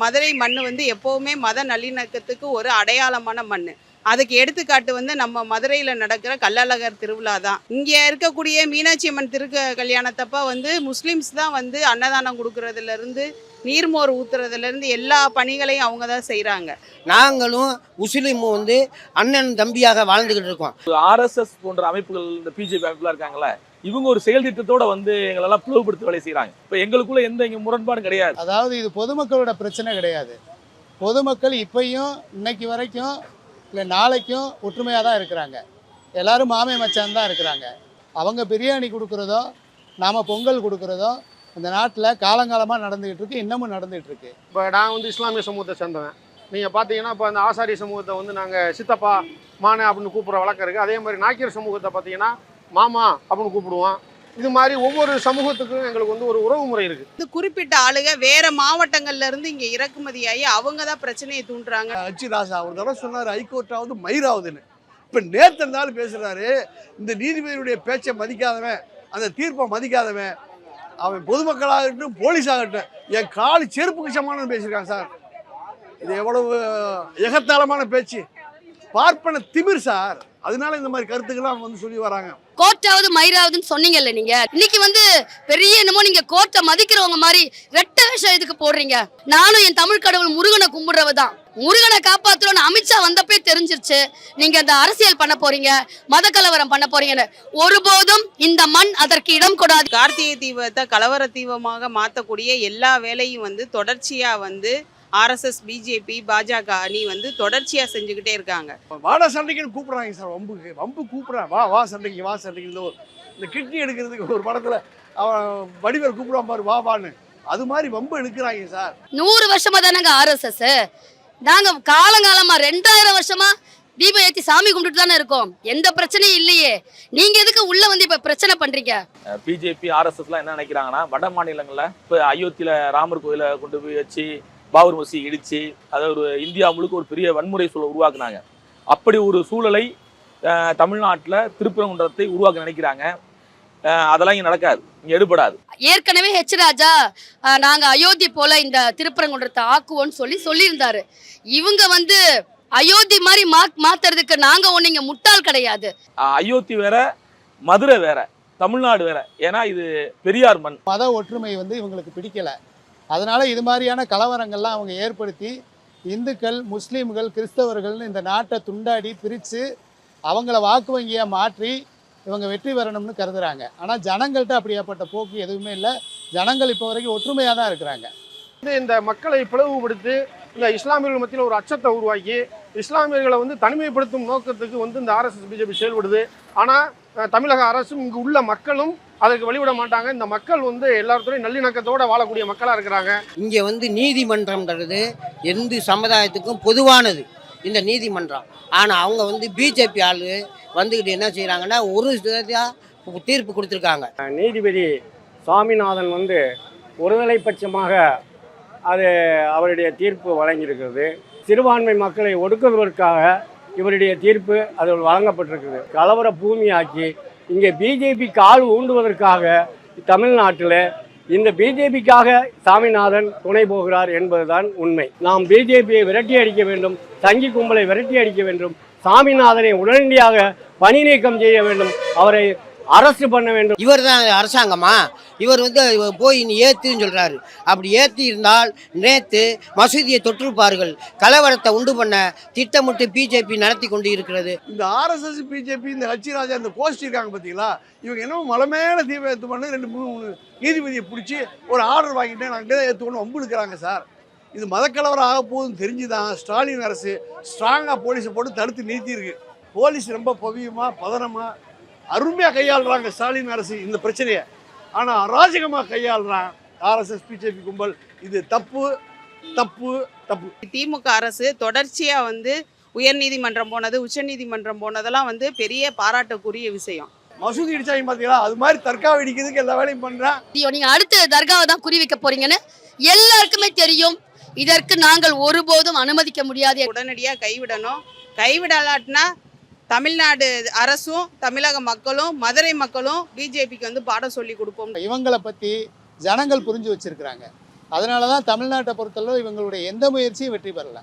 மதுரை மண் வந்து எப்போவுமே மத நல்லிணக்கத்துக்கு ஒரு அடையாளமான மண். அதுக்கு எடுத்துக்காட்டு வந்து நம்ம மதுரையில் நடக்கிற கள்ளழகர் திருவிழா தான். இங்கே இருக்கக்கூடிய மீனாட்சி அம்மன் கல்யாணத்தப்ப வந்து முஸ்லீம்ஸ் தான் வந்து அன்னதானம் கொடுக்கறதுலேருந்து நீர்மோர் ஊத்துறதுலேருந்து எல்லா பணிகளையும் அவங்க தான் செய்கிறாங்க. நாங்களும் முஸ்லீமும் வந்து அண்ணன் தம்பியாக வாழ்ந்துகிட்டு இருக்கோம். ஆர்எஸ்எஸ் போன்ற அமைப்புகள், இந்த பிஜேபி அமைப்புலாம் இருக்காங்களே, இவங்க ஒரு செயல் திட்டத்தோட வந்து எங்களெல்லாம் பிளவுபடுத்த வேலை செய்கிறாங்க. இப்போ எங்களுக்குள்ள எந்த இங்கே முரண்பாடும் கிடையாது. அதாவது இது பொதுமக்களோட பிரச்சனை கிடையாது. பொதுமக்கள் இப்பையும் இன்னைக்கு வரைக்கும் இல்லை நாளைக்கும் ஒற்றுமையாக தான் இருக்கிறாங்க. எல்லாரும் மாமே மச்சான் தான் இருக்கிறாங்க. அவங்க பிரியாணி கொடுக்குறதோ நாம் பொங்கல் கொடுக்குறதோ இந்த நாட்டில் காலங்காலமாக நடந்துகிட்டு இருக்கு, இன்னமும் நடந்துகிட்டு இருக்கு. இப்போ நான் வந்து இஸ்லாமிய சமூகத்தை சேர்ந்தவன். நீங்கள் பார்த்தீங்கன்னா இப்போ அந்த ஆசாரி சமூகத்தை வந்து நாங்கள் சித்தப்பா மானே அப்படின்னு கூப்பிட்ற வழக்கம் இருக்குது. அதே மாதிரி நாக்கியர் சமூகத்தை பார்த்தீங்கன்னா மாமா அப்படின்னு கூப்பிடுவோம். இது மாதிரி ஒவ்வொரு சமூகத்துக்கும் எங்களுக்கு வந்து ஒரு உறவு முறை இருக்குது. இது குறிப்பிட்ட ஆளுங்க வேற மாவட்டங்கள்ல இருந்து இங்கே இறக்குமதியாகி அவங்க தான் பிரச்சனையை தூண்டுறாங்க. ராஜா ஒரு தடவை சொன்னார், ஹைகோர்ட்டாவது மயிராவதுன்னு. இப்போ நேற்று நாள் பேசுகிறாரு, இந்த நீதிபதியுடைய பேச்சை மதிக்காதவன், அந்த தீர்ப்பை மதிக்காதவன், அவன் பொதுமக்களாகட்டும் போலீஸாகட்டும் என் காலு செருப்புக்கு சமானம் பேசியிருக்காங்க சார். இது எவ்வளவு எகத்தாளமான பேச்சு, பார்ப்பன திமிர் சார். அதனால இந்த மாதிரி கருத்துக்கெல்லாம் வந்து சொல்லி வராங்க. கோர்ட்டாவது மயிராவதுன்னு சொன்னீங்கல்ல நீங்க, இன்னைக்கு வந்து பெரிய என்னமோ நீங்க கோர்ட்டை மதிக்கிறவங்க மாதிரி ரெட்ட விஷயம் எதுக்கு போடுறீங்க? நானும் என் தமிழ் கடவுள் முருகனை கும்பிடுறவதான். முருகனை காப்பாத்துறோன்னு அமித்ஷா வந்தப்பே தெரிஞ்சிருச்சு நீங்க இந்த அரசியல் பண்ண போறீங்க, மத கலவரம் பண்ண போறீங்கன்னு. ஒருபோதும் இந்த மண் அதற்கு இடம் கொடாது. கார்த்திகை தீபத்தை கலவர தீபமாக மாற்றக்கூடிய எல்லா வேலையும் வந்து தொடர்ச்சியா வந்து ஆர்எஸ்எஸ், பிஜேபி, பாஜக அணி வந்து தொடர்ச்சியாக செஞ்சுக்கிட்டே இருக்காங்க. வாடா சண்டைக்குன்னு கூப்பிட்றாங்க சார். வம்பு கூப்பிட்றேன், வா சண்டைக்கு, வா சண்டைக்கு. இந்த கிட்னி எடுக்கிறதுக்கு ஒரு படத்தில் அவன் வடிவேல் கூப்பிடுவான் பாரு, வான்னு. அது மாதிரி வம்பு எடுக்கிறாங்க சார். 100 வருஷமா தானங்க ஆர்எஸ்எஸ். நாங்க காலங்காலமா 2000 வருஷமா தீபம் ஏற்றி சாமி கும்பிட்டு தானே இருக்கோம். எந்த பிரச்சனையும் இல்லையே. நீங்க எதுக்கு உள்ள வந்து இப்ப பிரச்சனை பண்றீங்க? பிஜேபி ஆர்எஸ்எஸ்லாம் என்ன நினைக்கிறாங்கன்னா, வட மாநிலங்களில் இப்போ அயோத்தியில் ராமர் கோயிலை கொண்டு போய் வச்சு பாபர் மசூதி இடிச்சு அதை ஒரு இந்தியா முழுக்க ஒரு பெரிய வன்முறை சூழலை உருவாக்குனாங்க. அப்படி ஒரு சூழலை தமிழ்நாட்டில் திருப்பரங்குன்றத்தை உருவாக்க நினைக்கிறாங்க. அதெல்லாம் இங்கே நடக்காது, இங்கே எடுபடாது. ஏற்கனவே ஹெச் ராஜா நாங்க அயோத்தி போல இந்த திருப்பரங்குன்றத்தை ஆக்குவோன்னு சொல்லியிருந்தாரு. இவங்க வந்து அயோத்தி மாதிரி மாத்துறதுக்கு நாங்க ஒண்ணு இங்க முட்டாள் கிடையாது. அயோத்தி வேற, மதுரை வேற, தமிழ்நாடு வேற. ஏன்னா இது பெரியார் மண். மத ஒற்றுமை வந்து இவங்களுக்கு பிடிக்கல. அதனால இது மாதிரியான கலவரங்கள்லாம் அவங்க ஏற்படுத்தி இந்துக்கள், முஸ்லீம்கள், கிறிஸ்தவர்கள்னு இந்த நாட்டை துண்டாடி பிரித்து அவங்கள வாக்கு வங்கியாக மாற்றி இவங்க வெற்றி பெறணும்னு கருதுறாங்க. ஆனால் ஜனங்கள்கிட்ட அப்படியாப்பட்ட போக்கு எதுவுமே இல்லை. ஜனங்கள் இப்போ வரைக்கும் ஒற்றுமையாக தான் இருக்கிறாங்க. இந்த மக்களை பிளவுபடுத்தி இந்த இஸ்லாமியர்கள் மத்தியில் ஒரு அச்சத்தை உருவாக்கி இஸ்லாமியர்களை வந்து தனிமைப்படுத்தும் நோக்கத்துக்கு வந்து இந்த ஆர்எஸ்எஸ், பிஜேபி செயல்படுது. ஆனால் தமிழக அரசும் இங்கு உள்ள மக்களும் அதற்கு வழிவிட மாட்டாங்க. இந்த மக்கள் வந்து எல்லாத்துலையும் நல்லிணக்கத்தோடு வாழக்கூடிய மக்களாக இருக்கிறாங்க. இங்கே வந்து நீதிமன்றம்ன்றது எந்த சமுதாயத்துக்கும் பொதுவானது இந்த நீதிமன்றம். ஆனால் அவங்க வந்து பிஜேபி ஆள் வந்துக்கிட்டு என்ன செய்கிறாங்கன்னா ஒரு தீர்ப்பு கொடுத்துருக்காங்க. நீதிபதி சுவாமிநாதன் வந்து ஒருதலை பட்சமாக அது அவருடைய தீர்ப்பு வழங்கியிருக்கிறது. சிறுபான்மை மக்களை ஒடுக்குவதற்காக இவருடைய தீர்ப்பு அதில் வழங்கப்பட்டிருக்குது. கலவர பூமியாக்கி இங்கே பிஜேபிக்கு ஆள் ஊண்டுவதற்காக தமிழ்நாட்டில் இந்த பிஜேபிக்காக சாமிநாதன் துணை போகிறார் என்பதுதான் உண்மை. நாம் பிஜேபியை விரட்டி அடிக்க வேண்டும், சங்கி கும்பலை விரட்டி அடிக்க வேண்டும், சாமிநாதனை உடனடியாக பணி நீக்கம் செய்ய வேண்டும், அவரை அரசு பண்ண வேண்டும். இவர் தான் அரசாங்கமா? இவர் வந்து போய் ஏத்துன்னு சொல்றாரு. அப்படி ஏற்றி இருந்தால் நேற்று மசூதியை தொற்றுப்பார்கள். கலவரத்தை உண்டு பண்ண திட்டமிட்டு பிஜேபி நடத்தி கொண்டு இருக்கிறது. இந்த ஆர்எஸ்எஸ், பிஜேபி, இந்த ராஜா, இந்த கோஷ்டி இருக்காங்க பார்த்தீங்களா, இவங்க என்ன மலை மேலே தீபம் ஏற்று பண்ணி 2-3 நீதிபதியை பிடிச்சி ஒரு ஆர்டர் வாங்கிட்டு நாங்கள் தான் ஏற்றுக்கணும் வம்பு எடுக்கிறாங்க சார். இது மதக்கலவரம் ஆக போகுதுன்னு தெரிஞ்சுதான் ஸ்டாலின் அரசு ஸ்ட்ராங்காக போலீஸை போட்டு தடுத்து நிறுத்தியிருக்கு. போலீஸ் ரொம்ப பவியமாக பதனமாக அருமையாக கையாளுறாங்க ஸ்டாலின் அரசு இந்த பிரச்சனையை. ஆனால் அராஜகமாக கையாளுறான் ஆர்எஸ்எஸ், பிஜேபி கும்பல். இது தப்பு தப்பு தப்பு. திமுக அரசு தொடர்ச்சியாக வந்து உயர்நீதிமன்றம் போனது, உச்சநீதிமன்றம் போனதெல்லாம் வந்து பெரிய பாராட்டக்கூடிய விஷயம். மசூதி இடிச்சாங்க பார்த்தீங்களா, அது மாதிரி தற்காவை இடிக்கிறதுக்கு எல்லா வேலையும் பண்ணுறான். நீங்க அடுத்த தர்காவை தான் குறி வைக்க போறீங்கன்னு எல்லாருக்குமே தெரியும். இதற்கு நாங்கள் ஒருபோதும் அனுமதிக்க முடியாது. உடனடியாக கைவிடணும். கைவிடலாட்டினா தமிழ்நாடு அரசும் தமிழக மக்களும் மதுரை மக்களும் பிஜேபிக்கு வந்து பாடம் சொல்லி கொடுப்போம். இவங்களை பற்றி ஜனங்கள் புரிஞ்சு வச்சிருக்கிறாங்க. அதனால தான் தமிழ்நாட்டை பொறுத்தளவு இவங்களுடைய எந்த முயற்சியும் வெற்றி பெறலை.